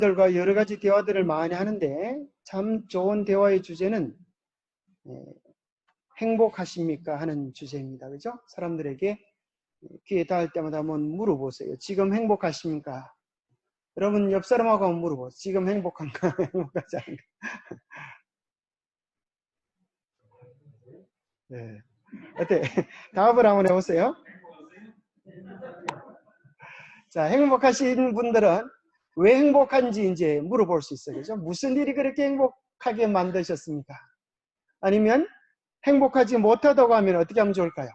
들과 여러 가지 대화들을 많이 하는데 참 좋은 대화의 주제는 행복하십니까 하는 주제입니다. 그죠? 사람들에게 귀에 닿을 때마다 한번 물어보세요. 지금 행복하십니까? 여러분 옆 사람하고 한번 물어보세요. 지금 행복한가? 행복하지 않은가? 네. 어때? 답을 한번 해보세요. 자, 행복하신 분들은 왜 행복한지 이제 물어볼 수 있어요. 그죠? 무슨 일이 그렇게 행복하게 만드셨습니까? 아니면 행복하지 못하다고 하면 어떻게 하면 좋을까요?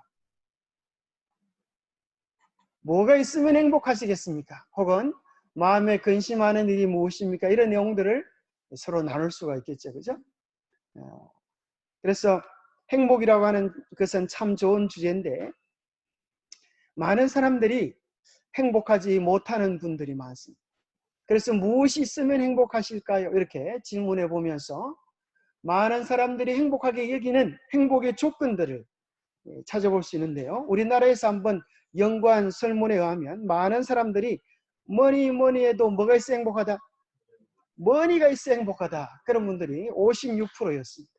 뭐가 있으면 행복하시겠습니까? 혹은 마음에 근심하는 일이 무엇입니까? 이런 내용들을 서로 나눌 수가 있겠죠. 그죠? 그래서 행복이라고 하는 것은 참 좋은 주제인데 많은 사람들이 행복하지 못하는 분들이 많습니다. 그래서 무엇이 있으면 행복하실까요? 이렇게 질문해 보면서 많은 사람들이 행복하게 여기는 행복의 조건들을 찾아볼 수 있는데요. 우리나라에서 한번 연구한 설문에 의하면 많은 사람들이 뭐니 해도 뭐가 있어 행복하다? 머니가 있어 행복하다. 그런 분들이 56%였습니다.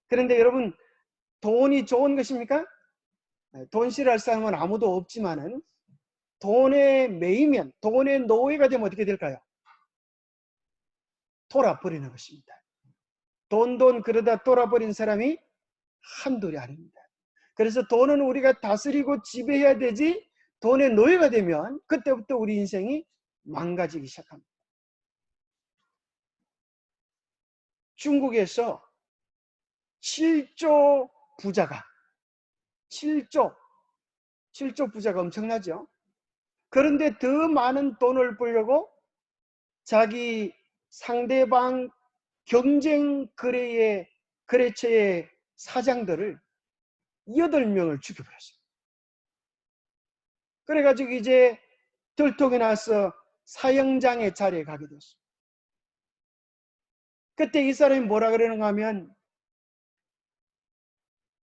그런데 여러분 돈이 좋은 것입니까? 돈 싫어할 사람은 아무도 없지만은 돈에 매이면 돈의 노예가 되면 어떻게 될까요? 돌아버리는 것입니다. 돈 그러다 돌아버린 사람이 한둘이 아닙니다. 그래서 돈은 우리가 다스리고 지배해야 되지 돈의 노예가 되면 그때부터 우리 인생이 망가지기 시작합니다. 중국에서 7조 부자가 7조 부자가 엄청나죠. 그런데 더 많은 돈을 벌려고 자기 상대방 경쟁 거래처의 사장들을 8명을 죽여버렸어요. 그래가지고 이제 들통이 나서 사형장의 자리에 가게 됐어요. 그때 이 사람이 뭐라 그러는가 하면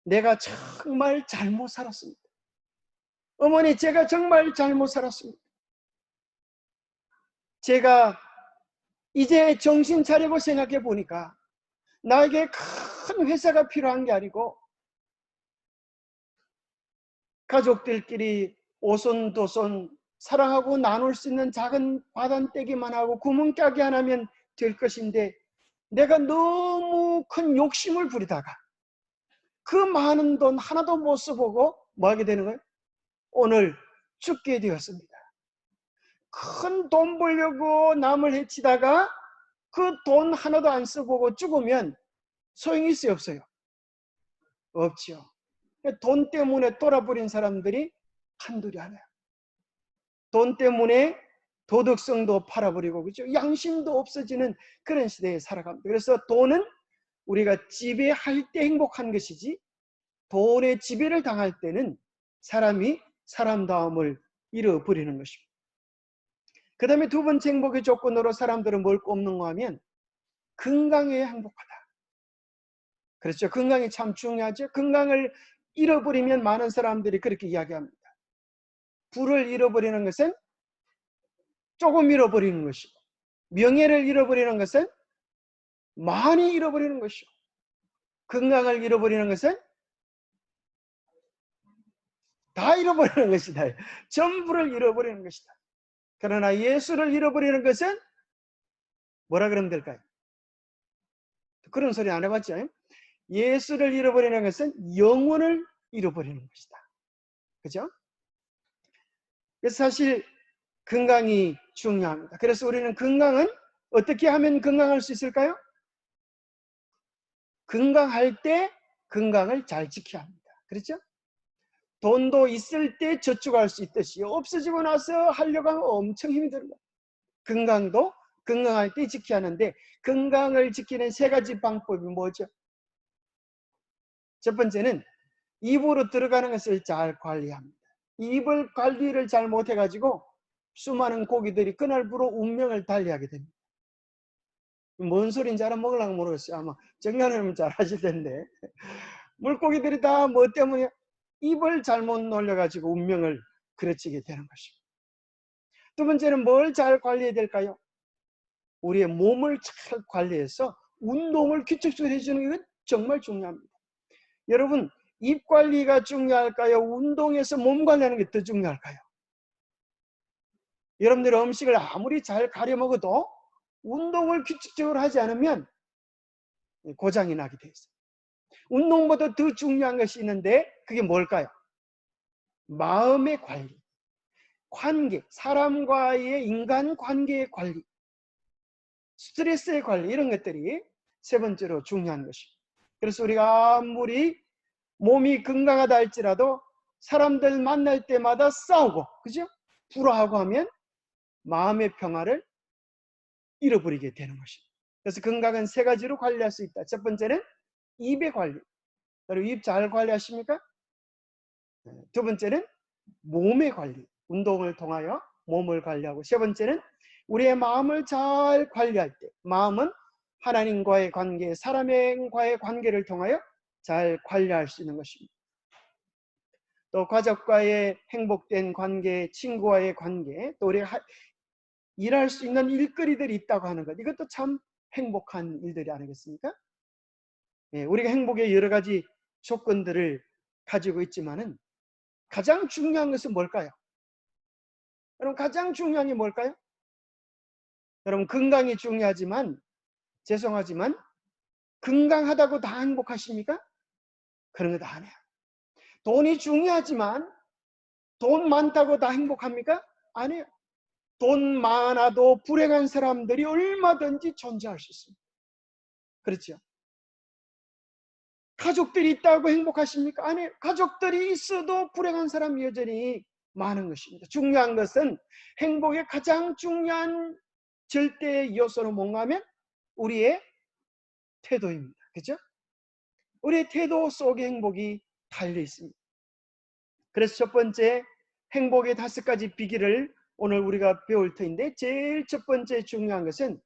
내가 정말 잘못 살았습니다. 어머니 제가 정말 잘못 살았습니다. 제가 이제 정신 차리고 생각해 보니까 나에게 큰 회사가 필요한 게 아니고 가족들끼리 오손도손 사랑하고 나눌 수 있는 작은 바단떼기만 하고 구멍가게 하나면 될 것인데 내가 너무 큰 욕심을 부리다가 그 많은 돈 하나도 못 써보고 뭐 하게 되는 거예요? 오늘 죽게 되었습니다. 큰 돈 벌려고 남을 해치다가 그 돈 하나도 안 써보고 죽으면 소용이 있어요 없어요? 없죠. 돈 때문에 돌아버린 사람들이 한둘이 아니에요. 돈 때문에 도덕성도 팔아버리고 그렇죠? 양심도 없어지는 그런 시대에 살아갑니다. 그래서 돈은 우리가 지배할 때 행복한 것이지 돈의 지배를 당할 때는 사람이 사람다움을 잃어버리는 것입니다. 그 다음에 두 번째 행복의 조건으로 사람들은 뭘 꼽는가 하면 건강해야 행복하다. 그렇죠. 건강이 참 중요하죠. 건강을 잃어버리면 많은 사람들이 그렇게 이야기합니다. 부를 잃어버리는 것은 조금 잃어버리는 것이고 명예를 잃어버리는 것은 많이 잃어버리는 것이고 건강을 잃어버리는 것은 다 잃어버리는 것이다. 전부를 잃어버리는 것이다. 그러나 예수를 잃어버리는 것은 뭐라 그러면 될까요? 그런 소리 안 해봤죠? 예수를 잃어버리는 것은 영혼을 잃어버리는 것이다. 그죠? 그래서 사실 건강이 중요합니다. 그래서 우리는 건강은 어떻게 하면 건강할 수 있을까요? 건강할 때 건강을 잘 지켜야 합니다. 그렇죠? 돈도 있을 때 저축할 수 있듯이 없어지고 나서 하려고 하면 엄청 힘이 듭니다. 건강도 건강할 때 지켜야 하는데 건강을 지키는 세 가지 방법이 뭐죠? 첫 번째는 입으로 들어가는 것을 잘 관리합니다. 입을 관리를 잘 못해가지고 수많은 고기들이 그날부로 운명을 달리하게 됩니다. 뭔 소리인지 알아먹으려고 모르겠어요. 아마 정년하면 잘 하실 텐데 물고기들이 다 뭐 때문에 입을 잘못 놀려가지고 운명을 그르치게 되는 것입니다. 두 번째는 뭘 잘 관리해야 될까요? 우리의 몸을 잘 관리해서 운동을 규칙적으로 해주는 게 정말 중요합니다. 여러분, 입 관리가 중요할까요? 운동해서 몸 관리하는 게 더 중요할까요? 여러분들의 음식을 아무리 잘 가려 먹어도 운동을 규칙적으로 하지 않으면 고장이 나게 돼 있어요. 운동보다 더 중요한 것이 있는데 그게 뭘까요? 마음의 관리, 관계, 사람과의 인간관계의 관리, 스트레스의 관리, 이런 것들이 세 번째로 중요한 것입니다. 그래서 우리가 아무리 몸이 건강하다 할지라도 사람들 만날 때마다 싸우고, 그죠? 불화하고 하면 마음의 평화를 잃어버리게 되는 것입니다. 그래서 건강은 세 가지로 관리할 수 있다. 첫 번째는 입의 관리. 여러분, 입 잘 관리하십니까? 두 번째는 몸의 관리. 운동을 통하여 몸을 관리하고, 세 번째는 우리의 마음을 잘 관리할 때, 마음은 하나님과의 관계, 사람과의 관계를 통하여 잘 관리할 수 있는 것입니다. 또 가족과의 행복된 관계, 친구와의 관계, 또 우리가 일할 수 있는 일거리들이 있다고 하는 것, 이것도 참 행복한 일들이 아니겠습니까? 우리가 행복의 여러 가지 조건들을 가지고 있지만은 가장 중요한 것은 뭘까요? 여러분, 가장 중요한 게 뭘까요? 여러분, 건강이 중요하지만, 죄송하지만 건강하다고 다 행복하십니까? 그런 거 다 아니에요. 돈이 중요하지만 돈 많다고 다 행복합니까? 아니에요. 돈 많아도 불행한 사람들이 얼마든지 존재할 수 있습니다. 그렇죠? 가족들이 있다고 행복하십니까? 아니에요. 가족들이 있어도 불행한 사람이 여전히 많은 것입니다. 중요한 것은, 행복의 가장 중요한 절대 요소는 뭔가 하면 우리의 태도입니다. 그렇죠? 우리의 태도 속에 행복이 달려 있습니다. 그래서 첫 번째, 행복의 5가지 비결을 오늘 우리가 배울 터인데, 제일 첫 번째 중요한 것은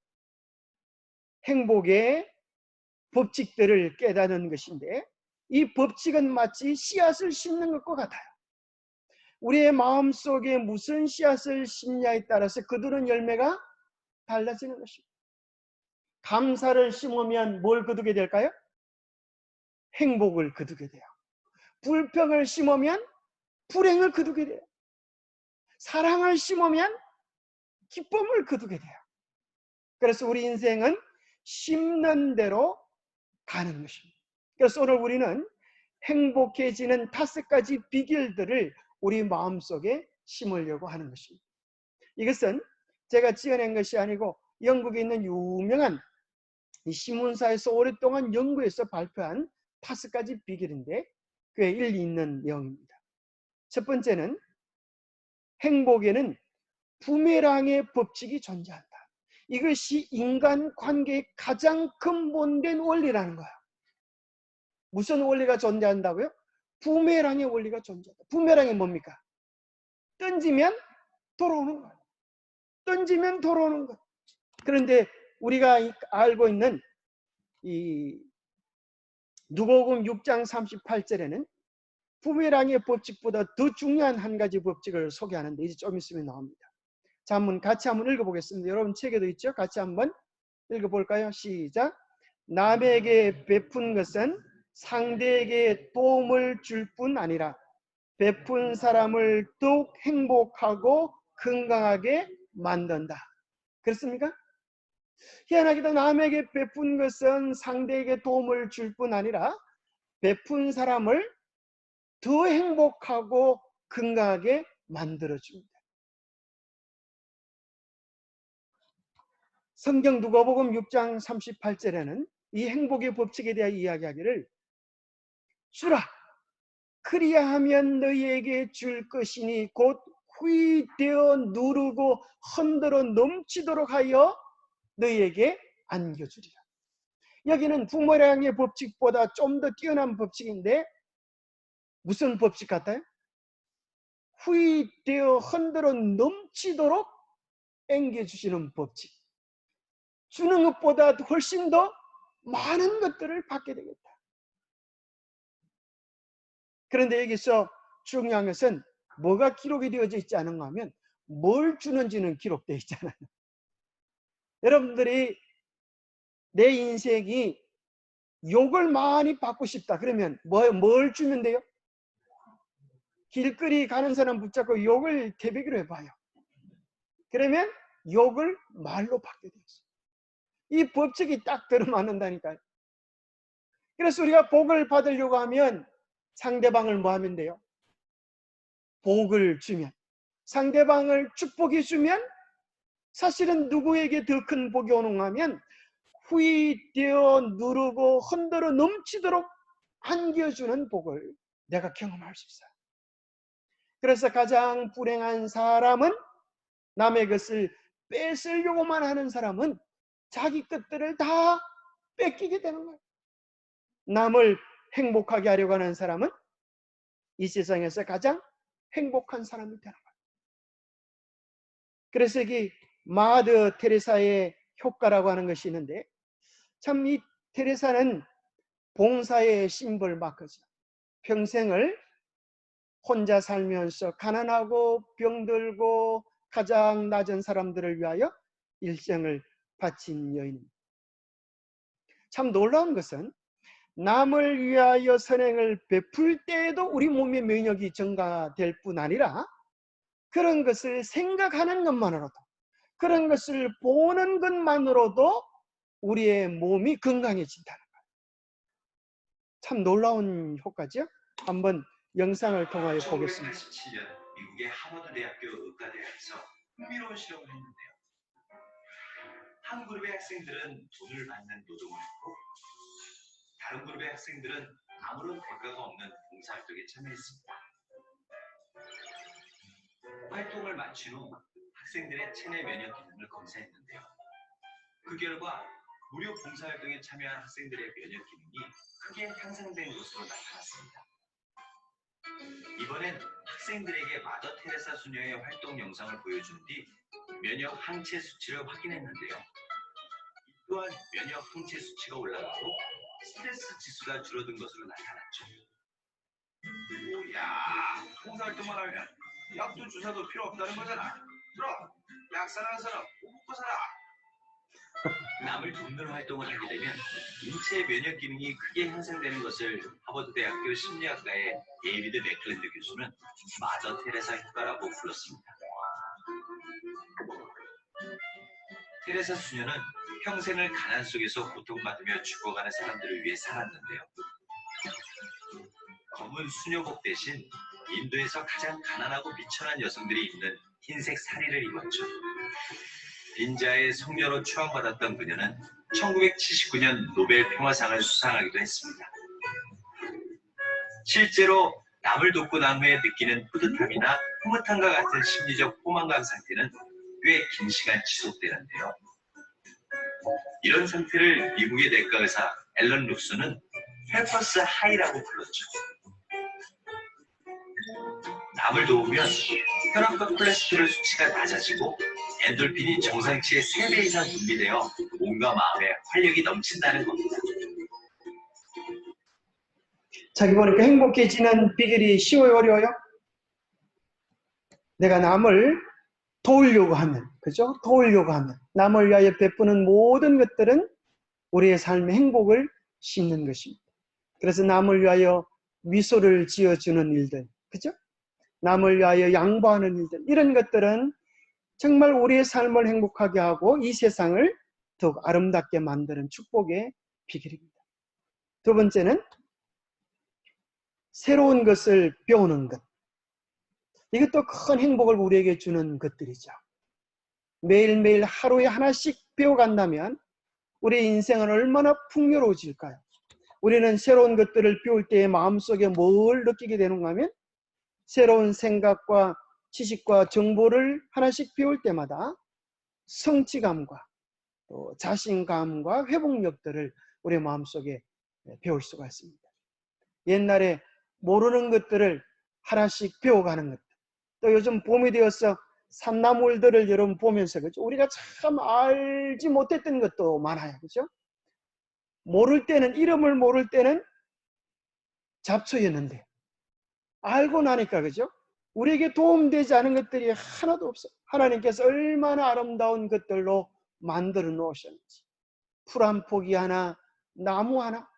행복의 법칙들을 깨닫는 것인데, 이 법칙은 마치 씨앗을 심는 것과 같아요. 우리의 마음속에 무슨 씨앗을 심냐에 따라서 거두는 열매가 달라지는 것입니다. 감사를 심으면 뭘 거두게 될까요? 행복을 거두게 돼요. 불평을 심으면 불행을 거두게 돼요. 사랑을 심으면 기쁨을 거두게 돼요. 그래서 우리 인생은 심는 대로 가는 것입니다. 그래서 오늘 우리는 행복해지는 5가지 비결들을 우리 마음속에 심으려고 하는 것입니다. 이것은 제가 지어낸 것이 아니고 영국에 있는 유명한 신문사에서 오랫동안 연구해서 발표한 5가지 비결인데 꽤 일리 있는 내용입니다. 첫 번째는, 행복에는 부메랑의 법칙이 존재한다. 이것이 인간관계의 가장 근본된 원리라는 거예요. 무슨 원리가 존재한다고요? 부메랑의 원리가 존재한다. 부메랑이 뭡니까? 던지면 돌아오는 거예요. 던지면 돌아오는 거예요. 그런데 우리가 알고 있는 이 누가복음 6장 38절에는 부메랑의 법칙보다 더 중요한 한 가지 법칙을 소개하는데, 이제 좀 있으면 나옵니다. 자, 같이 한번 읽어보겠습니다. 여러분 책에도 있죠? 같이 한번 읽어볼까요? 시작. 남에게 베푼 것은 상대에게 도움을 줄 뿐 아니라 베푼 사람을 더욱 행복하고 건강하게 만든다. 그렇습니까? 희한하게도 남에게 베푼 것은 상대에게 도움을 줄 뿐 아니라 베푼 사람을 더 행복하고 건강하게 만들어줍니다. 성경 누가복음 6장 38절에는 이 행복의 법칙에 대해 이야기하기를, 주라, 그리하면 너희에게 줄 것이니 곧 후이되어 누르고 흔들어 넘치도록 하여 너희에게 안겨주리라. 여기는 부메랑의 법칙보다 좀 더 뛰어난 법칙인데, 무슨 법칙 같아요? 후이되어 흔들어 넘치도록 앵겨주시는 법칙. 주는 것보다 훨씬 더 많은 것들을 받게 되겠다. 그런데 여기서 중요한 것은 뭐가 기록이 되어져 있지 않은가 하면, 뭘 주는지는 기록되어 있잖아요. 여러분들이 내 인생이 욕을 많이 받고 싶다 그러면 뭘 주면 돼요? 길거리 가는 사람 붙잡고 욕을 태비기로 해봐요. 그러면 욕을 말로 받게 되었어요. 이 법칙이 딱 들어맞는다니까요. 그래서 우리가 복을 받으려고 하면 상대방을 뭐 하면 돼요? 복을 주면, 상대방을 축복해 주면 사실은 누구에게 더 큰 복이 오는가 하면 후이되어 누르고 흔들어 넘치도록 안겨주는 복을 내가 경험할 수 있어요. 그래서 가장 불행한 사람은, 남의 것을 뺏으려고만 하는 사람은 자기 것들을 다 뺏기게 되는 거예요. 남을 행복하게 하려고 하는 사람은 이 세상에서 가장 행복한 사람이 되는 거예요. 그래서 여기 마더 테레사의 효과라고 하는 것이 있는데, 참 이 테레사는 봉사의 심벌 마크죠. 평생을 혼자 살면서 가난하고 병들고 가장 낮은 사람들을 위하여 일생을 바친 여인입니다. 참 놀라운 것은 남을 위하여 선행을 베풀 때에도 우리 몸의 면역이 증가될 뿐 아니라 그런 것을 생각하는 것만으로도, 그런 것을 보는 것만으로도 우리의 몸이 건강해진다는 거예요. 참 놀라운 효과죠. 한번 영상을 통하여 보겠습니다. 1987년 미국의 하버드 대학교 의과대학에서 흥미로운 실험을 했는데요. 한 그룹의 학생들은 돈을 받는 노동을 했고, 다른 그룹의 학생들은 아무런 대가가 없는 봉사활동에 참여했습니다. 활동을 마친 후 학생들의 체내 면역 기능을 검사했는데요. 그 결과 무료 봉사활동에 참여한 학생들의 면역 기능이 크게 향상된 것으로 나타났습니다. 이번엔 학생들에게 마더 테레사 수녀의 활동 영상을 보여준 뒤 면역 항체 수치를 확인했는데요. 이 또한 면역 항체 수치가 올라가고 스트레스 지수가 줄어든 것으로 나타났죠. 오야, 봉사활동만 하면 약도 주사도 필요 없다는 거잖아. 들어, 약 사는 사람 꼭 먹고 살아. 남을 돕는 활동을 하게 되면 인체 면역 기능이 크게 향상되는 것을 하버드 대학교 심리학과의 데이비드 맥클랜드 교수는 마더 테레사 효과라고 불렀습니다. 테레사 수녀는 평생을 가난 속에서 고통받으며 죽어가는 사람들을 위해 살았는데요. 검은 수녀복 대신 인도에서 가장 가난하고 비천한 여성들이 입는 흰색 사리를 입었죠. 빈자의 성녀로 추앙받았던 그녀는 1979년 노벨 평화상을 수상하기도 했습니다. 실제로 남을 돕고 난 후에 느끼는 뿌듯함이나 흐뭇함과 같은 심리적 포만감 상태는 꽤 긴 시간 지속되는데요. 이런 상태를 미국의 내과 의사 앨런 룩스는 페퍼스 하이라고 불렀죠. 남을 도우면 혈압과 콜레스테롤 수치가 낮아지고 엔돌핀이 정상치의 3배 이상 분비되어 몸과 마음에 활력이 넘친다는 겁니다. 자기 보니까 행복해지는 비결이 쉬워요, 어려워요? 내가 남을 도우려고 하면, 그죠? 도우려고 하면, 남을 위하여 베푸는 모든 것들은 우리의 삶의 행복을 심는 것입니다. 그래서 남을 위하여 미소를 지어주는 일들, 그죠? 남을 위하여 양보하는 일들, 이런 것들은 정말 우리의 삶을 행복하게 하고 이 세상을 더욱 아름답게 만드는 축복의 비결입니다. 두 번째는 새로운 것을 배우는 것. 이것도 큰 행복을 우리에게 주는 것들이죠. 매일매일 하루에 하나씩 배워간다면 우리의 인생은 얼마나 풍요로워질까요? 우리는 새로운 것들을 배울 때의 마음속에 뭘 느끼게 되는가 하면 새로운 생각과 지식과 정보를 하나씩 배울 때마다 성취감과 또 자신감과 회복력들을 우리의 마음속에 배울 수가 있습니다. 옛날에 모르는 것들을 하나씩 배워가는 것들. 또 요즘 봄이 되어서 산나물들을 여러분 보면서 그죠? 우리가 참 알지 못했던 것도 많아요. 그죠? 모를 때는, 이름을 모를 때는 잡초였는데 알고 나니까 그죠? 우리에게 도움되지 않은 것들이 하나도 없어. 하나님께서 얼마나 아름다운 것들로 만들어 놓으셨는지, 풀 한 포기 하나, 나무 하나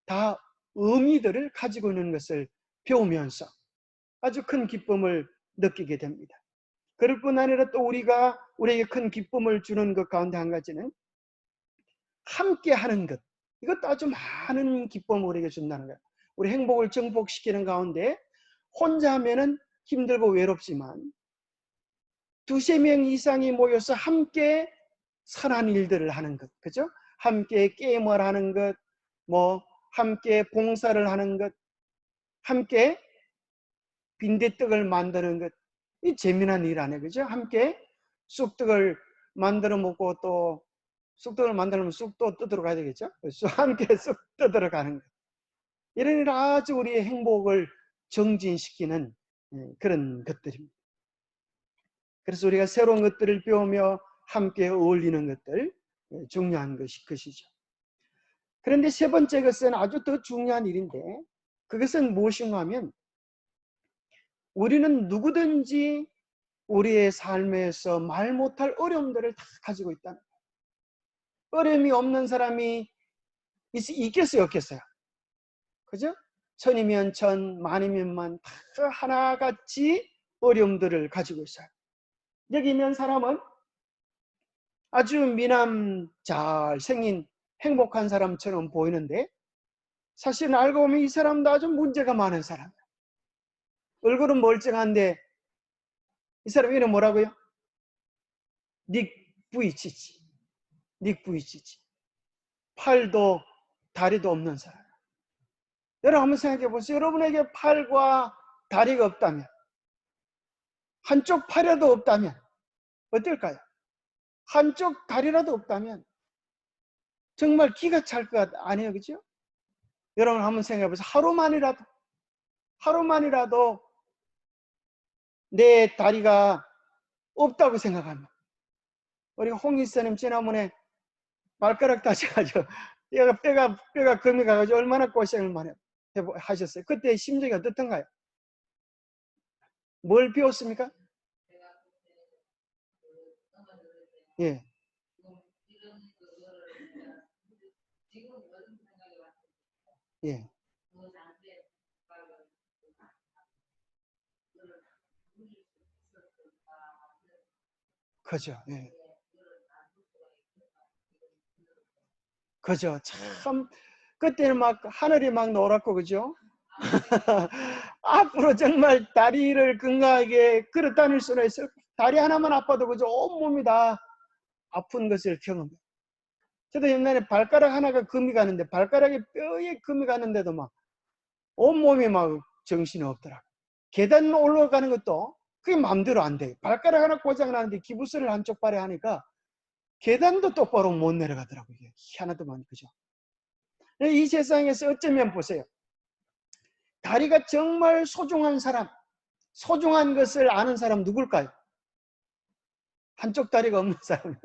다 의미들을 가지고 있는 것을 배우면서 아주 큰 기쁨을 느끼게 됩니다. 그럴 뿐 아니라 또 우리에게 큰 기쁨을 주는 것 가운데 한 가지는 함께 하는 것. 이것도 아주 많은 기쁨을 우리에게 준다는 거예요. 우리 행복을 증폭시키는 가운데 혼자 하면은 힘들고 외롭지만 두세 명 이상이 모여서 함께 선한 일들을 하는 것, 그죠? 함께 게임을 하는 것, 함께 봉사를 하는 것, 함께 빈대떡을 만드는 것, 이 재미난 일 아니에요, 그죠? 함께 쑥떡을 만들어 먹고 또 쑥떡을 만들면 쑥도 뜯으러 가야 되겠죠? 함께 쑥 뜯으러 가는 것. 이런 일 아주 우리의 행복을 정진시키는 그런 것들입니다. 그래서 우리가 새로운 것들을 배우며 함께 어울리는 것들, 중요한 것이죠. 그런데 세 번째 것은 아주 더 중요한 일인데, 그것은 무엇인가 하면 우리는 누구든지 우리의 삶에서 말 못할 어려움들을 다 가지고 있다는 거예요. 어려움이 없는 사람이 있겠어요, 없겠어요? 그죠? 천이면 천, 만이면 만, 다 하나같이 어려움들을 가지고 있어요. 여기 있는 사람은 아주 미남 잘 생긴 행복한 사람처럼 보이는데 사실은 알고 보면 이 사람도 아주 문제가 많은 사람이에요. 얼굴은 멀쩡한데 이 사람 이름 뭐라고요? 닉 부이치치. 닉 부이치치. 팔도 다리도 없는 사람. 여러분 한번 생각해 보세요. 여러분에게 팔과 다리가 없다면, 한쪽 팔이라도 없다면 어떨까요? 한쪽 다리라도 없다면 정말 기가 찰 것 아니에요, 그죠? 여러분 한번 생각해 보세요. 하루만이라도 내 다리가 없다고 생각하면, 우리 홍일선님 지난번에 발가락 다쳐가지고 뼈가 금이 가가지고 얼마나 고생을 많이 하셨어요. 그때 심정이 어떻던가요? 뭘 배웠습니까? 예. 예. 그죠. 예. 그죠. 참, 그때는 막 하늘이 막 노랗고, 그죠? 앞으로 정말 다리를 건강하게 걸어 다닐 수는 있어요. 다리 하나만 아파도 그죠? 온몸이 다 아픈 것을 경험해요. 저도 옛날에 발가락 하나가 금이 가는데, 발가락에 뼈에 금이 가는데도 막 온몸이 막 정신이 없더라고요. 계단 올라가는 것도 그게 마음대로 안 돼요. 발가락 하나 고장나는데 기부스를 한쪽 발에 하니까 계단도 똑바로 못 내려가더라고요. 이게 희한하더만, 그죠? 이 세상에서 어쩌면 보세요. 다리가 정말 소중한 사람, 소중한 것을 아는 사람 누굴까요? 한쪽 다리가 없는 사람이에요.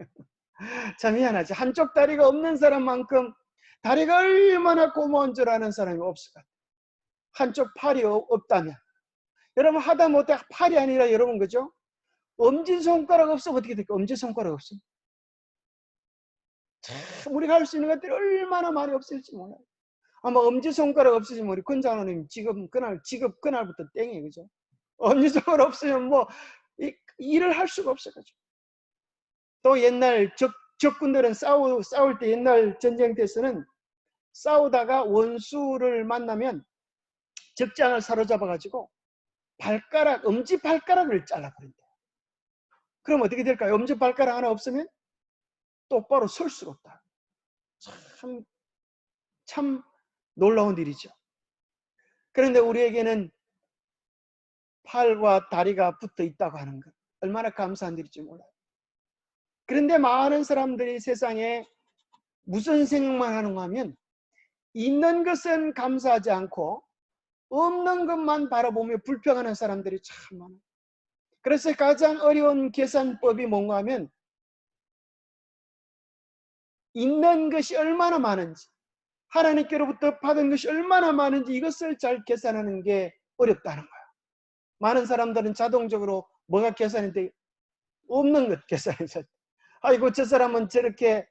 참 희한하지. 한쪽 다리가 없는 사람만큼 다리가 얼마나 고마운 줄 아는 사람이 없을 것 같아요. 한쪽 팔이 없다면. 여러분 하다못해 팔이 아니라 여러분 그죠? 엄지손가락 없으면 어떻게 될까요? 엄지손가락 없으면. 참 우리가 할 수 있는 것들이 얼마나 많이 없을지 몰라요. 아마 엄지손가락 없으시면 우리 권장로님 직업 그날부터 땡이에요. 그죠? 엄지손가락 없으면 일을 할 수가 없어가지고. 또 옛날 적군들은 싸울 때 옛날 전쟁 때서는 싸우다가 원수를 만나면 적장을 사로잡아가지고 엄지 발가락을 잘라버린대요. 그럼 어떻게 될까요? 엄지 발가락 하나 없으면 똑바로 설 수가 없다. 참 놀라운 일이죠. 그런데 우리에게는 팔과 다리가 붙어 있다고 하는 것, 얼마나 감사한 일일지 몰라요. 그런데 많은 사람들이 세상에 무슨 생각만 하는가 하면 있는 것은 감사하지 않고 없는 것만 바라보며 불평하는 사람들이 참 많아요. 그래서 가장 어려운 계산법이 뭔가 하면 있는 것이 얼마나 많은지, 하나님께로부터 받은 것이 얼마나 많은지 이것을 잘 계산하는 게 어렵다는 거예요. 많은 사람들은 자동적으로 뭐가 계산이 돼요? 없는 것, 계산해서. 아이고, 저 사람은 저렇게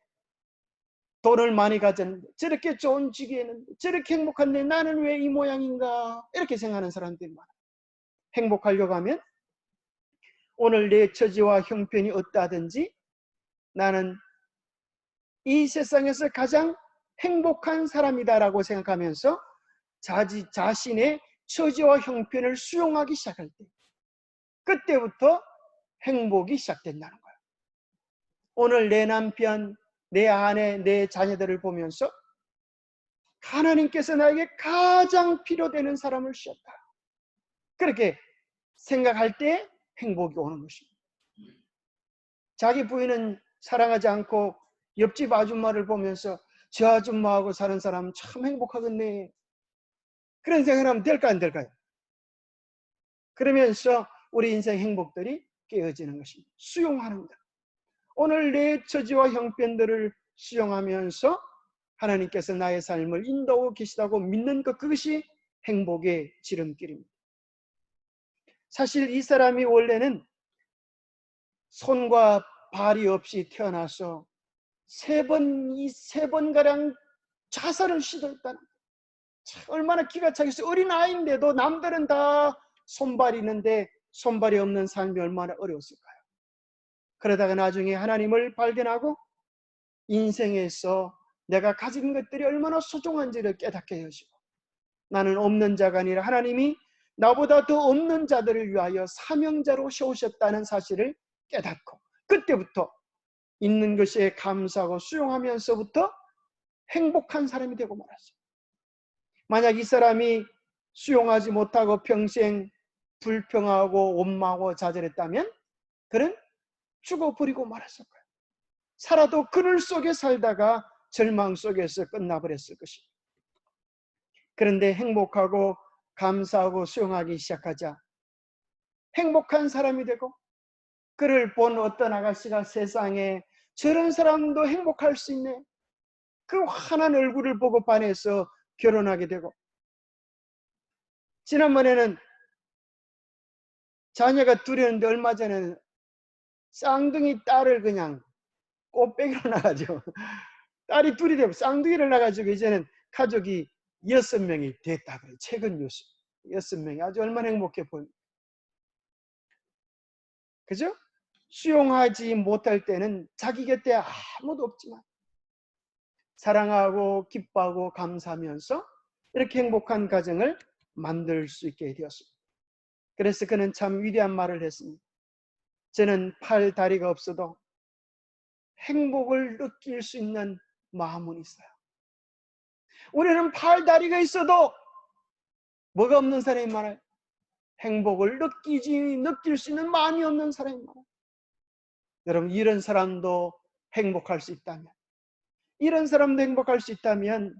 돈을 많이 가졌는데, 저렇게 좋은 직위에 있는데, 저렇게 행복한데 나는 왜 이 모양인가? 이렇게 생각하는 사람들이 많아요. 행복하려고 하면 오늘 내 처지와 형편이 어떠하든지 나는 이 세상에서 가장 행복한 사람이다라고 생각하면서 자신의 처지와 형편을 수용하기 시작할 때, 그때부터 행복이 시작된다는 거예요. 오늘 내 남편, 내 아내, 내 자녀들을 보면서 하나님께서 나에게 가장 필요되는 사람을 주셨다, 그렇게 생각할 때 행복이 오는 것입니다. 자기 부인은 사랑하지 않고 옆집 아줌마를 보면서 저 아줌마하고 사는 사람 참 행복하겠네, 그런 생각을 하면 될까 안 될까요? 그러면서 우리 인생 행복들이 깨어지는 것입니다. 수용하는 것. 오늘 내 처지와 형편들을 수용하면서 하나님께서 나의 삶을 인도하고 계시다고 믿는 것, 그것이 행복의 지름길입니다. 사실 이 사람이 원래는 손과 발이 없이 태어나서 세 번가량 자살을 시도했다는, 얼마나 기가 차겠어요. 어린 아이인데도 남들은 다 손발이 있는데 손발이 없는 삶이 얼마나 어려웠을까요? 그러다가 나중에 하나님을 발견하고 인생에서 내가 가진 것들이 얼마나 소중한지를 깨닫게 하시고, 나는 없는 자가 아니라 하나님이 나보다 더 없는 자들을 위하여 사명자로 세우셨다는 사실을 깨닫고, 그때부터 있는 것에 감사하고 수용하면서부터 행복한 사람이 되고 말았어요. 만약 이 사람이 수용하지 못하고 평생 불평하고 원망하고 좌절했다면 그는 죽어버리고 말았을 거예요. 살아도 그늘 속에 살다가 절망 속에서 끝나버렸을 것입니다. 그런데 행복하고 감사하고 수용하기 시작하자 행복한 사람이 되고, 그를 본 어떤 아가씨가 세상에 저런 사람도 행복할 수 있네, 그 환한 얼굴을 보고 반해서 결혼하게 되고, 지난번에는 자녀가 둘이었는데 얼마 전에는 쌍둥이 딸을 그냥 꽃배기로 나가지고 딸이 둘이 되고 쌍둥이를 나가지고 이제는 가족이 6명이 됐다 그래요. 최근 뉴스 6명이 아주 얼마나 행복해 보입니다. 그죠? 수용하지 못할 때는 자기 곁에 아무도 없지만 사랑하고 기뻐하고 감사하면서 이렇게 행복한 가정을 만들 수 있게 되었습니다. 그래서 그는 참 위대한 말을 했습니다. 저는 팔, 다리가 없어도 행복을 느낄 수 있는 마음은 있어요. 우리는 팔, 다리가 있어도 뭐가 없는 사람이 많아요? 행복을 느낄 수 있는 마음이 없는 사람이 많아요. 여러분, 이런 사람도 행복할 수 있다면, 이런 사람도 행복할 수 있다면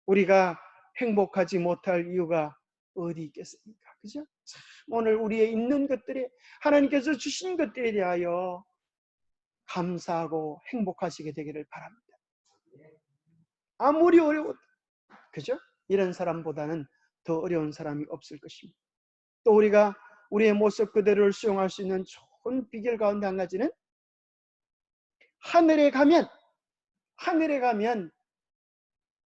우리가 행복하지 못할 이유가 어디 있겠습니까? 그죠? 참 오늘 우리의 있는 것들이, 하나님께서 주신 것들에 대하여 감사하고 행복하시게 되기를 바랍니다. 아무리 어려워도, 그죠? 이런 사람보다는 더 어려운 사람이 없을 것입니다. 또 우리가 우리의 모습 그대로를 수용할 수 있는 좋은 비결 가운데 한 가지는 하늘에 가면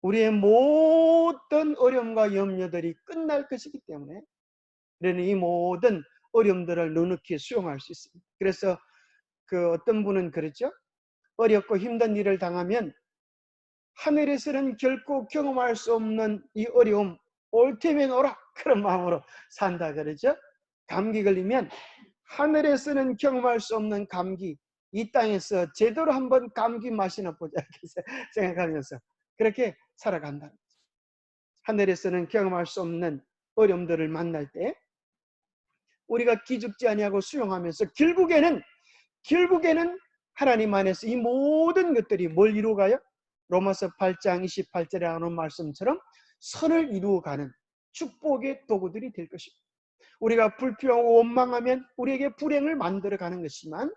우리의 모든 어려움과 염려들이 끝날 것이기 때문에 우리는 이 모든 어려움들을 넉넉히 수용할 수 있습니다. 그래서 어떤 분은 그랬죠. 어렵고 힘든 일을 당하면 하늘에서는 결코 경험할 수 없는 이 어려움, 올 테면 오라, 그런 마음으로 산다 그러죠. 감기 걸리면 하늘에서는 경험할 수 없는 감기, 이 땅에서 제대로 한번 감기 맛이나 보자 이렇게 생각하면서 그렇게 살아간다. 하늘에서는 경험할 수 없는 어려움들을 만날 때 우리가 기죽지 아니하고 수용하면서 결국에는 하나님 안에서 이 모든 것들이 뭘 이루어가요? 로마서 8장 28절에 하는 말씀처럼 선을 이루어가는 축복의 도구들이 될 것입니다. 우리가 불평하고 원망하면 우리에게 불행을 만들어가는 것이지만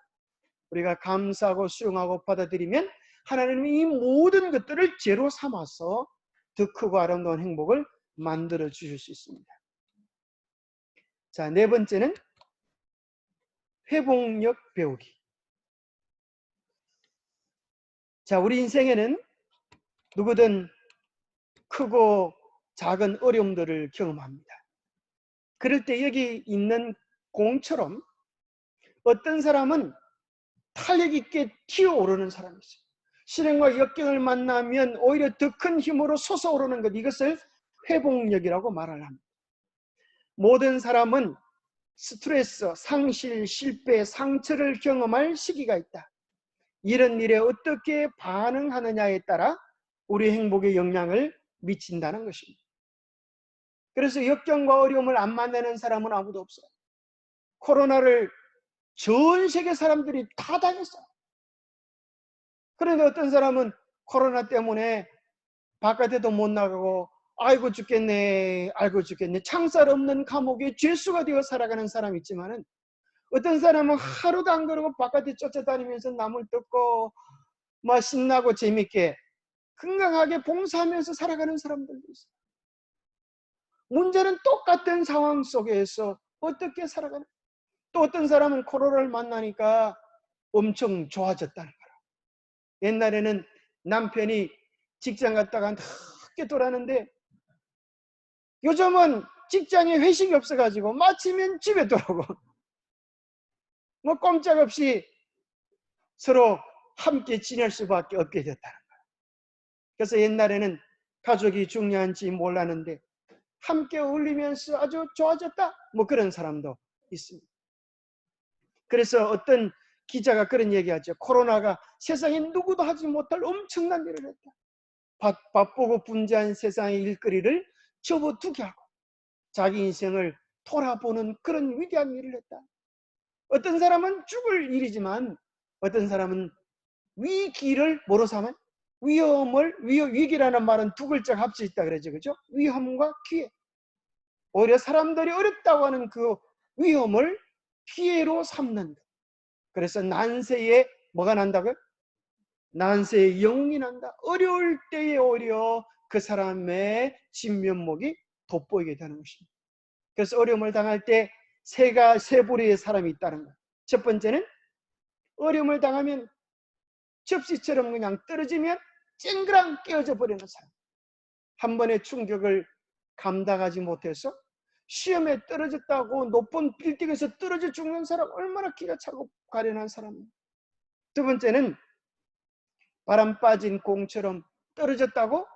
우리가 감사하고 수용하고 받아들이면 하나님이 이 모든 것들을 죄로 삼아서 더 크고 아름다운 행복을 만들어 주실 수 있습니다. 자, 네 번째는 회복력 배우기. 자, 우리 인생에는 누구든 크고 작은 어려움들을 경험합니다. 그럴 때 여기 있는 공처럼 어떤 사람은 탄력 있게 튀어오르는 사람이 있어요. 실행과 역경을 만나면 오히려 더 큰 힘으로 솟아오르는 것, 이것을 회복력이라고 말을 합니다. 모든 사람은 스트레스, 상실, 실패, 상처를 경험할 시기가 있다. 이런 일에 어떻게 반응하느냐에 따라 우리 행복에 영향을 미친다는 것입니다. 그래서 역경과 어려움을 안 만나는 사람은 아무도 없어요. 코로나를 전 세계 사람들이 다 당했어요. 그런데 어떤 사람은 코로나 때문에 바깥에도 못 나가고 아이고 죽겠네, 아이고 죽겠네, 창살 없는 감옥에 죄수가 되어 살아가는 사람이 있지만은, 어떤 사람은 하루도 안 그러고 바깥에 쫓아다니면서 남을 뜯고 막 신나고 재밌게 건강하게 봉사하면서 살아가는 사람들도 있어요. 문제는 똑같은 상황 속에서 어떻게 살아가는, 또 어떤 사람은 코로나를 만나니까 엄청 좋아졌다는 거라. 옛날에는 남편이 직장 갔다가 늦게 돌아오는데 요즘은 직장에 회식이 없어가지고 마치면 집에 돌아오고 뭐 꼼짝없이 서로 함께 지낼 수밖에 없게 됐다는 거야. 그래서 옛날에는 가족이 중요한지 몰랐는데 함께 어울리면서 아주 좋아졌다, 뭐 그런 사람도 있습니다. 그래서 어떤 기자가 그런 얘기하죠. 코로나가 세상에 누구도 하지 못할 엄청난 일을 했다. 바쁘고 분주한 세상의 일거리를 접어두게 하고 자기 인생을 돌아보는 그런 위대한 일을 했다. 어떤 사람은 죽을 일이지만 어떤 사람은 위기를 뭐로 삼아요? 위기라는 말은 두 글자가 합쳐 있다 그러죠. 그죠? 위험과 기회. 오히려 사람들이 어렵다고 하는 그 위험을 기회로 삼는 것. 그래서 난세에 뭐가 난다고요? 난세에 영웅이 난다. 어려울 때에 오히려 그 사람의 진면목이 돋보이게 되는 것입니다. 그래서 어려움을 당할 때 세 부류의 사람이 있다는 거예요. 첫 번째는 어려움을 당하면 접시처럼 그냥 떨어지면 쨍그랑 깨어져 버리는 사람. 한 번의 충격을 감당하지 못해서 시험에 떨어졌다고 높은 빌딩에서 떨어져 죽는 사람, 얼마나 기가 차고 가련한 사람입니다. 두 번째는 바람 빠진 공처럼 떨어졌다고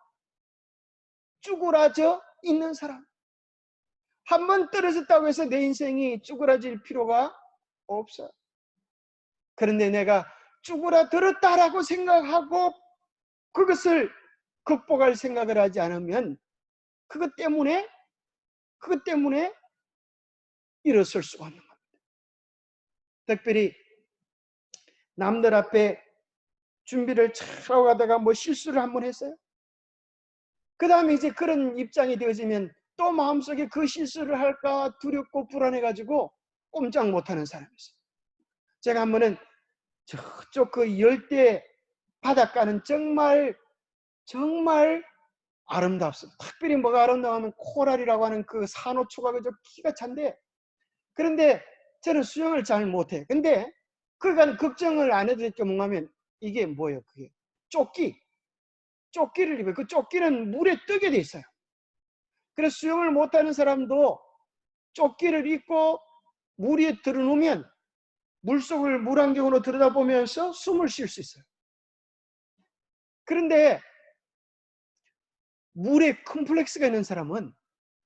쭈그라져 있는 사람. 한 번 떨어졌다고 해서 내 인생이 쭈그라질 필요가 없어요. 그런데 내가 쭈그라들었다라고 생각하고 그것을 극복할 생각을 하지 않으면 그것 때문에 일어설 수가 없는 겁니다. 특별히 남들 앞에 준비를 잘하고 가다가 뭐 실수를 한번 했어요. 그 다음에 이제 그런 입장이 되어지면 또 마음속에 그 실수를 할까 두렵고 불안해가지고 꼼짝 못하는 사람이 있어요. 제가 한 번은 저쪽 그 열대 바닷가는 정말 아름답습니다. 특별히 뭐가 아름다우면 코랄이라고 하는 그 산호초가 그저 기가 찬데, 그런데 저는 수영을 잘 못해요. 근데 그간 걱정을 안 해도 될 게 뭔가면 이게 뭐예요? 그게 조끼를 입어요. 그 조끼는 물에 뜨게 돼 있어요. 그래서 수영을 못하는 사람도 조끼를 입고 물 위에 들어놓으면 물속을 물안경으로 들여다보면서 숨을 쉴 수 있어요. 그런데 물에 컴플렉스가 있는 사람은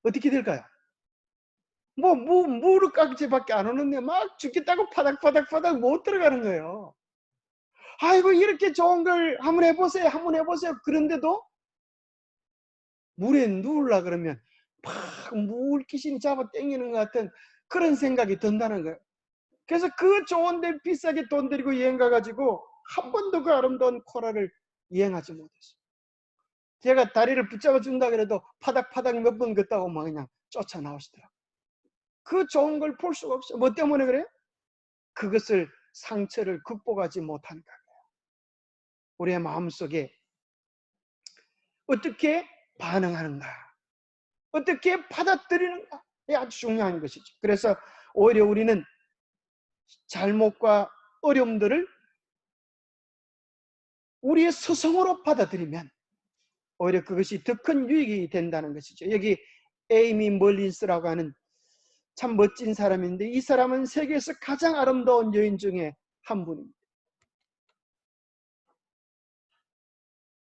어떻게 될까요? 무릎깍지밖에 안 오는데 막 죽겠다고 파닥파닥 못 들어가는 거예요. 아이고 이렇게 좋은 걸 한번 해보세요. 그런데도 물에 누우려 그러면 막 물귀신이 잡아 당기는 것 같은 그런 생각이 든다는 거예요. 그래서 그 좋은 데 비싸게 돈 들이고 여행 가가지고 한 번도 그 아름다운 코랄을 여행하지 못했어요. 제가 다리를 붙잡아 준다 그래도 파닥파닥 몇 번 걷다고 막 그냥 쫓아나오시더라고요. 그 좋은 걸 볼 수가 없어요. 뭐 때문에 그래요? 그것을 상처를 극복하지 못한 거예요. 우리의 마음속에 어떻게 반응하는가, 어떻게 받아들이는가, 이게 아주 중요한 것이죠. 그래서 오히려 우리는 잘못과 어려움들을 우리의 스승으로 받아들이면 오히려 그것이 더 큰 유익이 된다는 것이죠. 여기 에이미 멀린스라고 하는 참 멋진 사람인데, 이 사람은 세계에서 가장 아름다운 여인 중에 한 분입니다.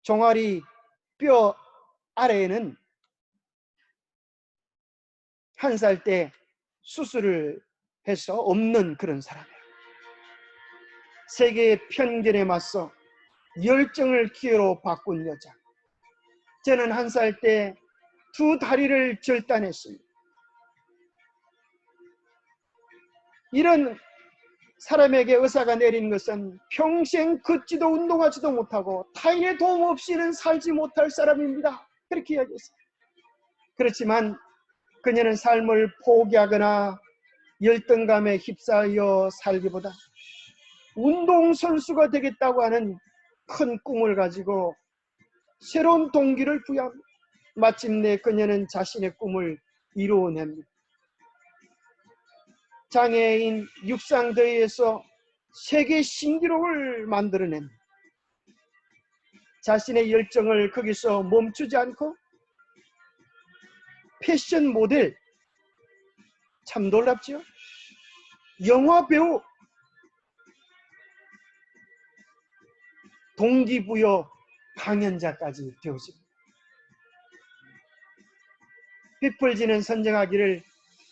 종아리 뼈 아래에는 1살 때 수술을 해서 없는 그런 사람이에요. 세계의 편견에 맞서 열정을 기회로 바꾼 여자. 저는 1살 때 2 다리를 절단했습니다. 이런 사람에게 의사가 내린 것은 평생 걷지도 운동하지도 못하고 타인의 도움 없이는 살지 못할 사람입니다. 그렇게 이야기했어요. 그렇지만 그녀는 삶을 포기하거나 열등감에 휩싸여 살기보다 운동선수가 되겠다고 하는 큰 꿈을 가지고 새로운 동기를 부여합니다. 마침내 그녀는 자신의 꿈을 이루어냅니다. 장애인 육상대회에서 세계 신기록을 만들어냅니다. 자신의 열정을 거기서 멈추지 않고 패션 모델, 참 놀랍죠? 영화 배우, 동기부여 강연자까지 되었습니다. 피플지는 선정하기를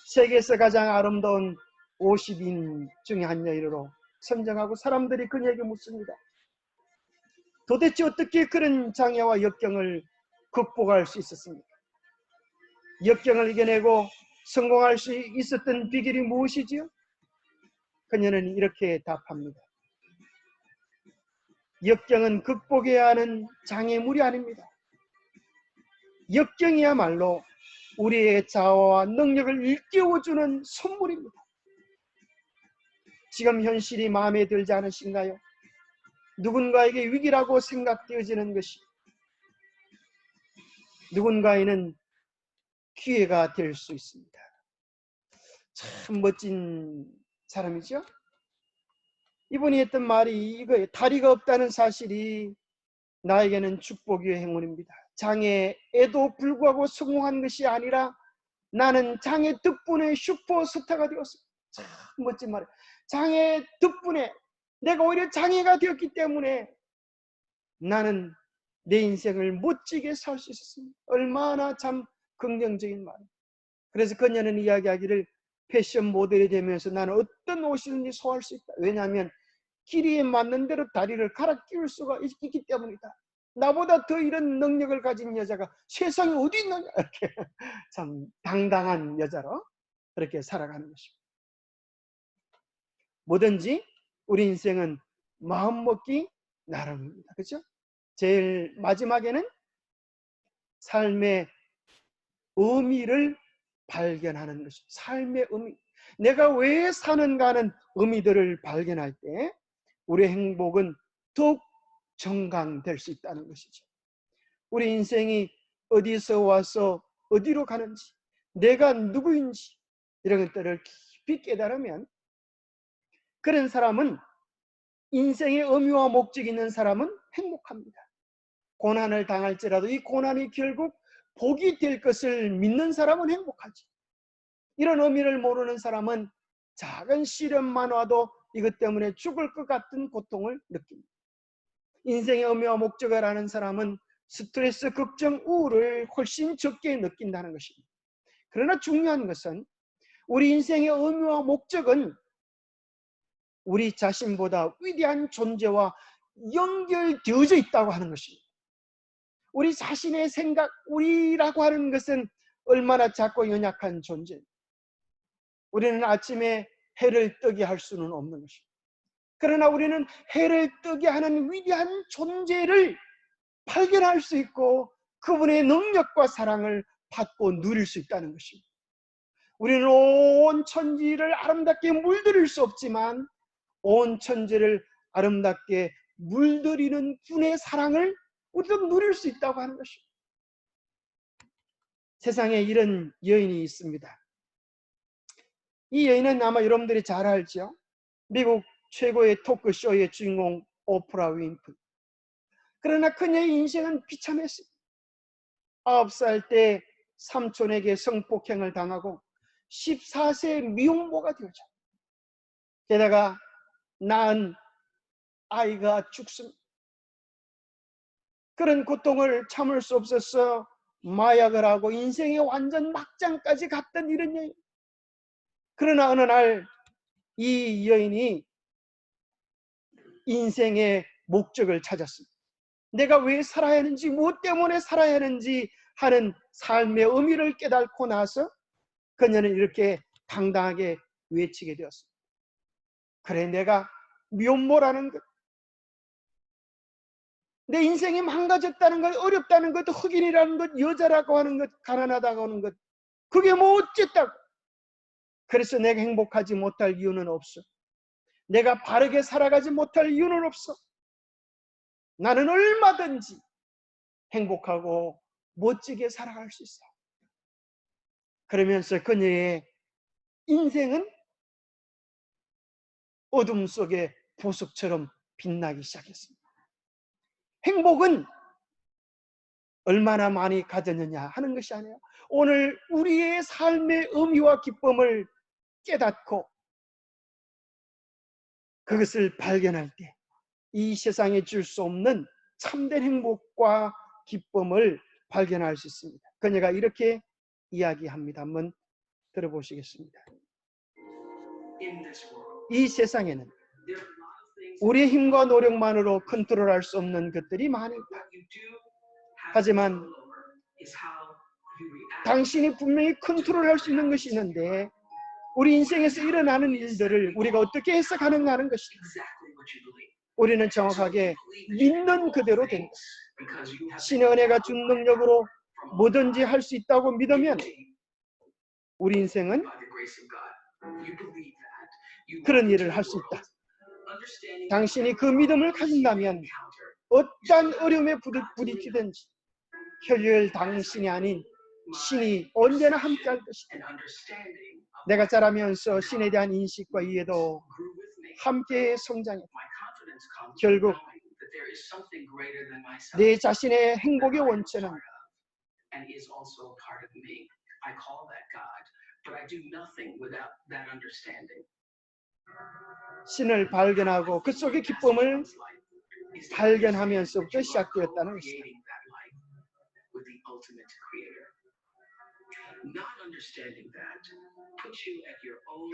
세계에서 가장 아름다운 50인 중에 한 여인으로 선정하고, 사람들이 그녀에게 묻습니다. 도대체 어떻게 그런 장애와 역경을 극복할 수 있었습니까? 역경을 이겨내고 성공할 수 있었던 비결이 무엇이지요? 그녀는 이렇게 답합니다. 역경은 극복해야 하는 장애물이 아닙니다. 역경이야말로 우리의 자아와 능력을 일깨워주는 선물입니다. 지금 현실이 마음에 들지 않으신가요? 누군가에게 위기라고 생각되어지는 것이 누군가에는 기회가 될 수 있습니다. 참 멋진 사람이죠? 이분이 했던 말이 이거예요. 다리가 없다는 사실이 나에게는 축복이요 행운입니다. 장애에도 불구하고 성공한 것이 아니라 나는 장애 덕분에 슈퍼스타가 되었습니다. 참 멋진 말이에요. 장애 덕분에, 내가 오히려 장애가 되었기 때문에 나는 내 인생을 멋지게 살 수 있었습니다. 얼마나 참 긍정적인 말이에요. 그래서 그녀는 이야기하기를 패션 모델이 되면서 나는 어떤 옷이든지 소화할 수 있다. 왜냐하면 길이에 맞는 대로 다리를 갈아 끼울 수가 있기 때문이다. 나보다 더 이런 능력을 가진 여자가 세상에 어디 있느냐. 이렇게 참 당당한 여자로 그렇게 살아가는 것입니다. 뭐든지 우리 인생은 마음먹기 나름입니다. 그렇죠? 제일 마지막에는 삶의 의미를 발견하는 것입니다. 삶의 의미. 내가 왜 사는가 하는 의미들을 발견할 때 우리의 행복은 더욱 정강될 수 있다는 것이죠. 우리 인생이 어디서 와서 어디로 가는지, 내가 누구인지 이런 것들을 깊이 깨달으면 그런 사람은, 인생의 의미와 목적이 있는 사람은 행복합니다. 고난을 당할지라도 이 고난이 결국 복이 될 것을 믿는 사람은 행복하지. 이런 의미를 모르는 사람은 작은 시련만 와도 이것 때문에 죽을 것 같은 고통을 느낍니다. 인생의 의미와 목적을 아는 사람은 스트레스, 걱정, 우울을 훨씬 적게 느낀다는 것입니다. 그러나 중요한 것은 우리 인생의 의미와 목적은 우리 자신보다 위대한 존재와 연결되어져 있다고 하는 것입니다. 우리 자신의 생각, 우리라고 하는 것은 얼마나 작고 연약한 존재입니다. 우리는 아침에 해를 뜨게 할 수는 없는 것입니다. 그러나 우리는 해를 뜨게 하는 위대한 존재를 발견할 수 있고 그분의 능력과 사랑을 받고 누릴 수 있다는 것입니다. 우리는 온 천지를 아름답게 물들일 수 없지만 온 천지를 아름답게 물들이는 분의 사랑을 우리도 누릴 수 있다고 하는 것입니다. 세상에 이런 여인이 있습니다. 이 여인은 아마 여러분들이 잘 알죠. 미국 최고의 토크쇼의 주인공 오프라 윈프리. 그러나 그녀의 인생은 비참했어요. 9살 때 삼촌에게 성폭행을 당하고 14세 미혼모가 되었죠. 게다가 낳은 아이가 죽습니다. 그런 고통을 참을 수 없어서 마약을 하고 인생의 완전 막장까지 갔던 이런 여인. 그러나 어느 날 이 여인이 인생의 목적을 찾았습니다. 내가 왜 살아야 하는지, 무엇 때문에 살아야 하는지 하는 삶의 의미를 깨닫고 나서 그녀는 이렇게 당당하게 외치게 되었습니다. 그래, 내가 미혼모라는 것, 내 인생이 망가졌다는 것, 어렵다는 것, 흑인이라는 것, 여자라고 하는 것, 가난하다고 하는 것, 그게 뭐 어쨌다고. 그래서 내가 행복하지 못할 이유는 없어. 내가 바르게 살아가지 못할 이유는 없어. 나는 얼마든지 행복하고 멋지게 살아갈 수 있어. 그러면서 그녀의 인생은 어둠 속에 보석처럼 빛나기 시작했습니다. 행복은 얼마나 많이 가졌느냐 하는 것이 아니에요. 오늘 우리의 삶의 의미와 기쁨을 깨닫고 그것을 발견할 때 이 세상에 줄 수 없는 참된 행복과 기쁨을 발견할 수 있습니다. 그녀가 이렇게 이야기합니다. 한번 들어보시겠습니다. 이 세상에는 우리의 힘과 노력만으로 컨트롤할 수 없는 것들이 많이 있다. 하지만 당신이 분명히 컨트롤할 수 있는 것이 있는데 우리 인생에서 일어나는 일들을 우리가 어떻게 해석하는가 하는 것이다. 우리는 정확하게 믿는 그대로 된다. 신의 은혜가 준 능력으로 뭐든지 할 수 있다고 믿으면 우리 인생은 그런 일을 할 수 있다. 당신이 그 믿음을 가진다면 어떤 어려움에 부딪히든지 혈혈 당신이 아닌 신이 언제나 함께할 것이다. 내가 자라면서 신에 대한 인식과 이해도 함께 성장했다. 결국 내 자신의 행복의 원천은 신을 발견하고 그 속의 기쁨을 발견하면서부터 시작되었다는 것이다.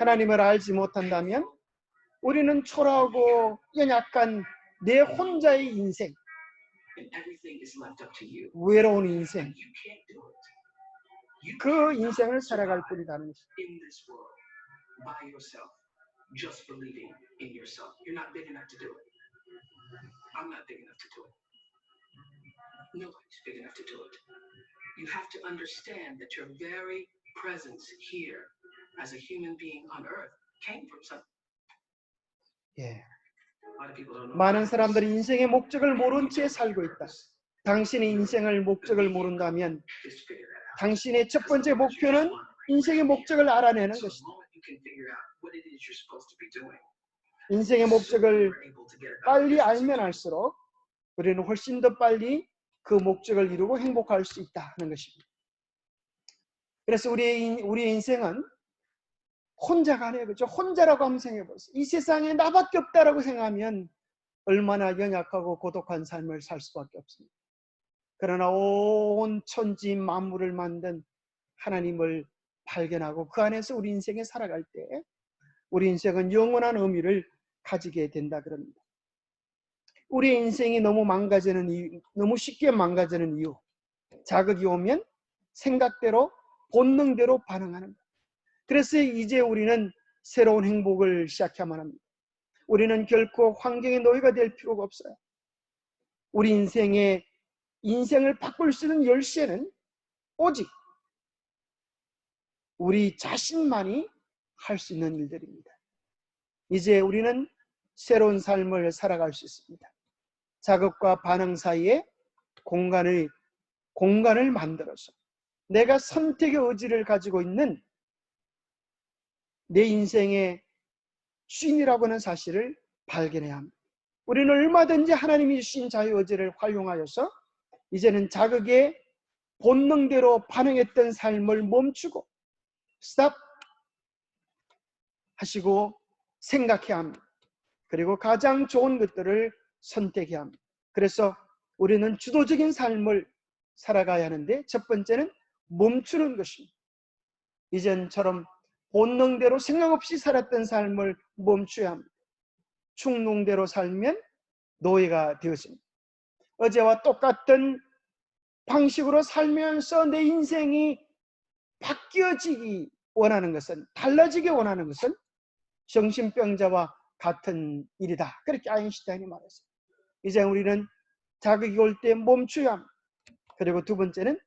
하나님을 알지 못한다면 우리는 초라하고 연약한 내 혼자의 인생, 외로운 인생, 그 인생을 살아갈 뿐이라는 것이다. Just believing in yourself. You're not big enough to do it. I'm not big enough to do it. Nobody's big enough to do it. You have to understand that your very presence here as a human being on earth came from something. 예. 많은 사람들이 인생의 목적을 모른 채 살고 있다. 당신의 인생의 목적을 모른다면 당신의 첫 번째 목표는 인생의 목적을 알아내는 것이다. 인생의 목적을 빨리 알면 알수록 우리는 훨씬 더 빨리 그 목적을 이루고 행복할 수 있다 하는 것입니다. 그래서 우리의 인생은 혼자가 아니에요. 그렇죠? 혼자라고 한번 생각해 보세요. 이 세상에 나밖에 없다라고 생각하면 얼마나 연약하고 고독한 삶을 살 수밖에 없습니다. 그러나 온 천지 만물을 만든 하나님을 발견하고 그 안에서 우리 인생에 살아갈 때 우리 인생은 영원한 의미를 가지게 된다 그럽니다. 우리 인생이 너무 망가지는 이유, 너무 쉽게 망가지는 이유, 자극이 오면 생각대로 본능대로 반응하는 것. 그래서 이제 우리는 새로운 행복을 시작해야만 합니다. 우리는 결코 환경의 노예가 될 필요가 없어요. 우리 인생을 바꿀 수 있는 열쇠는 오직 우리 자신만이 할 수 있는 일들입니다. 이제 우리는 새로운 삶을 살아갈 수 있습니다. 자극과 반응 사이에 공간을 만들어서 내가 선택의 의지를 가지고 있는 내 인생의 주인이라고 하는 사실을 발견해야 합니다. 우리는 얼마든지 하나님이 주신 자유의지를 활용하여서 이제는 자극에 본능대로 반응했던 삶을 멈추고 스탑 하시고 생각해야 합니다. 그리고 가장 좋은 것들을 선택해야 합니다. 그래서 우리는 주도적인 삶을 살아가야 하는데 첫 번째는 멈추는 것입니다. 이전처럼 본능대로 생각 없이 살았던 삶을 멈춰야 합니다. 충동대로 살면 노예가 되었습니다. 어제와 똑같은 방식으로 살면서 내 인생이 바뀌어지기 원하는 것은, 달라지기 원하는 것은 정신병자와 같은 일이다. 그렇게 아인슈타인이 말했어요. 이제 우리는 자극이 올 때 멈춰야 합니다. 그리고 두 번째는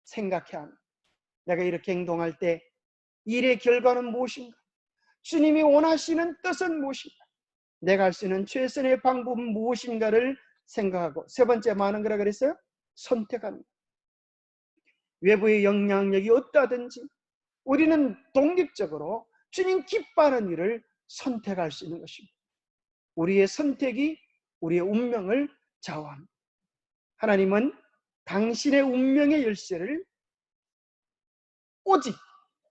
생각해야 합니다. 내가 이렇게 행동할 때 일의 결과는 무엇인가? 주님이 원하시는 뜻은 무엇인가? 내가 할 수 있는 최선의 방법은 무엇인가를 생각하고, 세 번째 많은 거라 그랬어요? 선택합니다. 외부의 영향력이 어떠하든지 우리는 독립적으로 주님 기뻐하는 일을 선택할 수 있는 것입니다. 우리의 선택이 우리의 운명을 좌우합니다. 하나님은 당신의 운명의 열쇠를 오직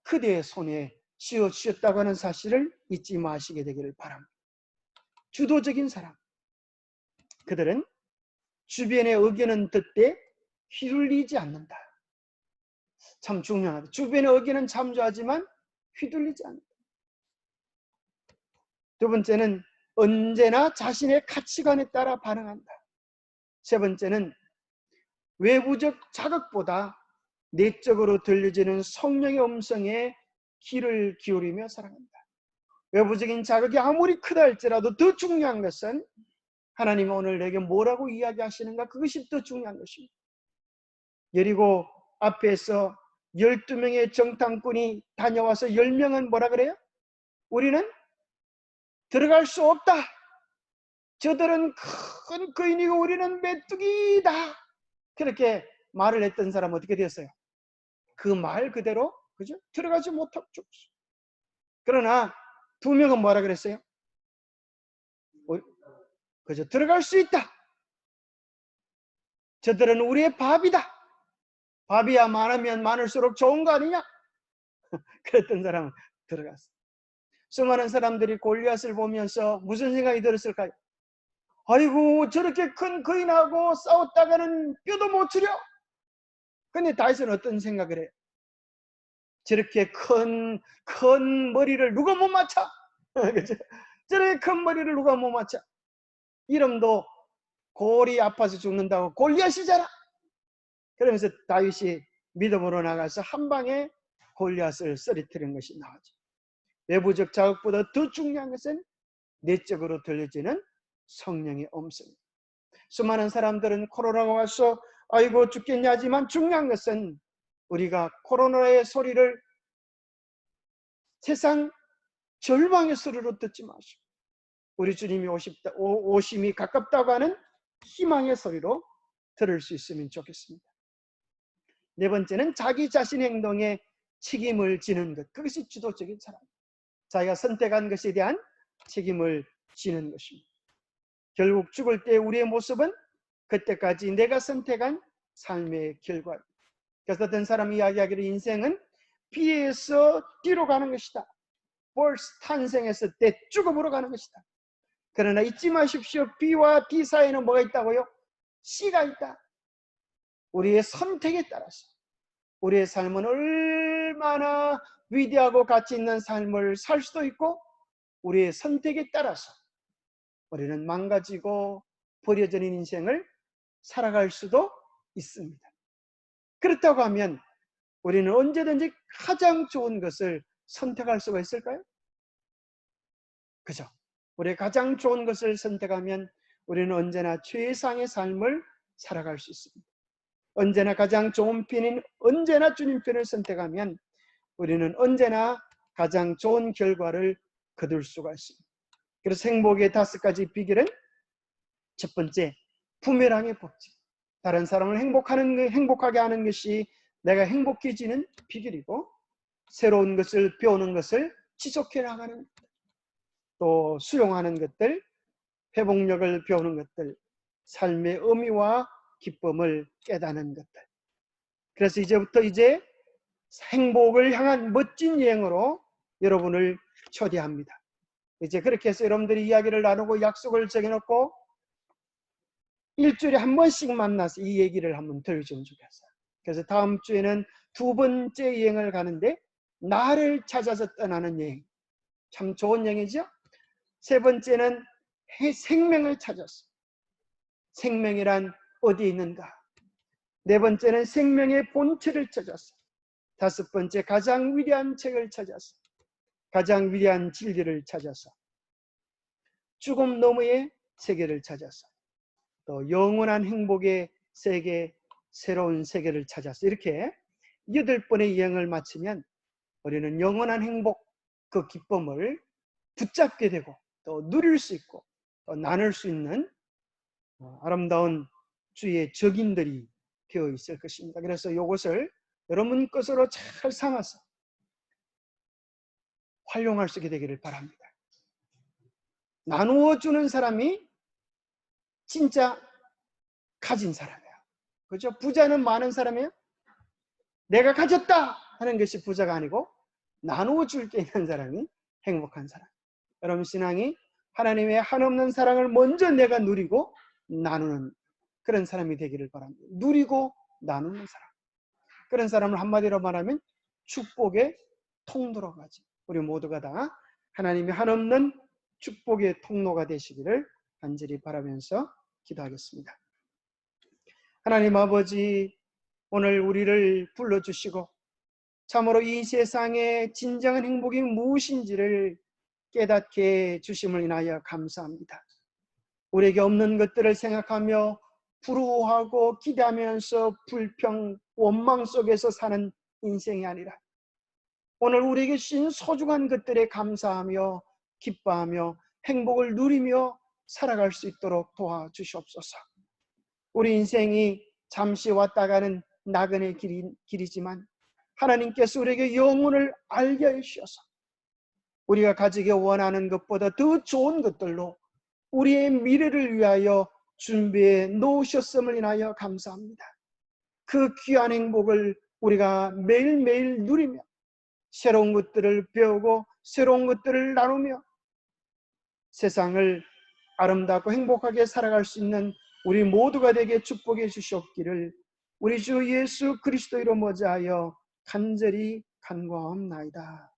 그대의 손에 쥐어주셨다고 하는 사실을 잊지 마시게 되기를 바랍니다. 주도적인 사람, 그들은 주변의 의견은 듣되 휘둘리지 않는다. 참 중요하다. 주변의 의견은 참조하지만 휘둘리지 않는다. 두 번째는 언제나 자신의 가치관에 따라 반응한다. 세 번째는 외부적 자극보다 내적으로 들려지는 성령의 음성에 귀를 기울이며 살아간다. 외부적인 자극이 아무리 크다 할지라도 더 중요한 것은 하나님이 오늘 내게 뭐라고 이야기하시는가, 그것이 더 중요한 것입니다. 여리고 앞에서 12명의 정탐꾼이 다녀와서 10명은 뭐라 그래요? 우리는 들어갈 수 없다. 저들은 큰 거인이고 우리는 메뚜기다. 그렇게 말을 했던 사람은 어떻게 되었어요? 그 말 그대로, 그죠? 들어가지 못하고 죽었어요. 그러나 2명은 뭐라 그랬어요? 그죠? 들어갈 수 있다. 저들은 우리의 밥이다. 밥이야 많으면 많을수록 좋은 거 아니냐? 그랬던 사람은 들어갔어요. 수많은 사람들이 골리앗을 보면서 무슨 생각이 들었을까요? 아이고, 저렇게 큰 거인하고 싸웠다가는 뼈도 못 추려. 근데 다윗은 어떤 생각을 해요? 저렇게 큰 머리를 누가 못 맞춰? 그죠? 저렇게 큰 머리를 누가 못 맞춰? 이름도 골이 아파서 죽는다고 골리앗이잖아. 그러면서 다윗이 믿음으로 나가서 한 방에 골리앗을 쓰러뜨린 것이 나오죠. 외부적 자극보다 더 중요한 것은 내적으로 들려지는 성령의 음성입니다. 수많은 사람들은 코로나가 와서 아이고 죽겠냐 하지만 중요한 것은 우리가 코로나의 소리를 세상 절망의 소리로 듣지 마시고 우리 주님이 오심이 가깝다고 하는 희망의 소리로 들을 수 있으면 좋겠습니다. 네 번째는 자기 자신의 행동에 책임을 지는 것. 그것이 주도적인 사람. 자기가 선택한 것에 대한 책임을 지는 것입니다. 결국 죽을 때 우리의 모습은 그때까지 내가 선택한 삶의 결과입니다. 그래서 어떤 사람이 이야기하기를 인생은 B에서 D로 가는 것이다. 벌스 탄생했을 때 죽음으로 가는 것이다. 그러나 잊지 마십시오. B와 D 사이에는 뭐가 있다고요? C가 있다. 우리의 선택에 따라서 우리의 삶은 얼마나 위대하고 가치 있는 삶을 살 수도 있고 우리의 선택에 따라서 우리는 망가지고 버려지는 인생을 살아갈 수도 있습니다. 그렇다고 하면 우리는 언제든지 가장 좋은 것을 선택할 수가 있을까요? 그죠? 우리 가장 좋은 것을 선택하면 우리는 언제나 최상의 삶을 살아갈 수 있습니다. 언제나 가장 좋은 편인 언제나 주님 편을 선택하면 우리는 언제나 가장 좋은 결과를 거둘 수가 있습니다. 그래서 행복의 5가지 비결은 첫 번째, 부메랑의 법칙. 다른 사람을 행복하게 하는 것이 내가 행복해지는 비결이고 새로운 것을 배우는 것을 지속해 나가는 것. 또 수용하는 것들, 회복력을 배우는 것들, 삶의 의미와 기쁨을 깨닫는 것들. 그래서 이제부터 행복을 향한 멋진 여행으로 여러분을 초대합니다. 이제 그렇게 해서 여러분들이 이야기를 나누고 약속을 정해놓고 일주일에 한 번씩 만나서 이 얘기를 한번 들어주면 좋겠어요. 그래서 다음 주에는 2번째 여행을 가는데 나를 찾아서 떠나는 여행. 참 좋은 여행이죠. 3번째는 생명을 찾았어. 생명이란 어디에 있는가. 4번째는 생명의 본체를 찾았어. 5번째 가장 위대한 책을 찾았어. 가장 위대한 진리를 찾아서 죽음 너머의 세계를 찾아서 또 영원한 행복의 세계, 새로운 세계를 찾아서 이렇게 8번의 여행을 마치면 우리는 영원한 행복, 그 기쁨을 붙잡게 되고 또 누릴 수 있고 또 나눌 수 있는 아름다운 주의 적인들이 되어 있을 것입니다. 그래서 이것을 여러분 것으로 잘 삼아서 활용할 수 있게 되기를 바랍니다. 나누어 주는 사람이 진짜 가진 사람이에요. 그렇죠? 부자는 많은 사람이에요. 내가 가졌다 하는 것이 부자가 아니고 나누어 줄 게 있는 사람이 행복한 사람. 여러분 신앙이 하나님의 한없는 사랑을 먼저 내가 누리고 나누는 그런 사람이 되기를 바랍니다. 누리고 나누는 사람. 그런 사람을 한마디로 말하면 축복의 통로로 가지. 우리 모두가 다 하나님의 한없는 축복의 통로가 되시기를 간절히 바라면서 기도하겠습니다. 하나님 아버지, 오늘 우리를 불러주시고 참으로 이 세상의 진정한 행복이 무엇인지를 깨닫게 주심을 인하여 감사합니다. 우리에게 없는 것들을 생각하며 부러워하고 기대하면서 불평, 원망 속에서 사는 인생이 아니라 오늘 우리에게 주신 소중한 것들에 감사하며 기뻐하며 행복을 누리며 살아갈 수 있도록 도와주시옵소서. 우리 인생이 잠시 왔다 가는 나그네 길이지만 하나님께서 우리에게 영혼을 알게 하셔서 우리가 가지기 원하는 것보다 더 좋은 것들로 우리의 미래를 위하여 준비해 놓으셨음을 인하여 감사합니다. 그 귀한 행복을 우리가 매일매일 누리며 새로운 것들을 배우고 새로운 것들을 나누며 세상을 아름답고 행복하게 살아갈 수 있는 우리 모두가 되게 축복해 주시옵기를 우리 주 예수 그리스도 이름으로 하여 간절히 간구하옵나이다.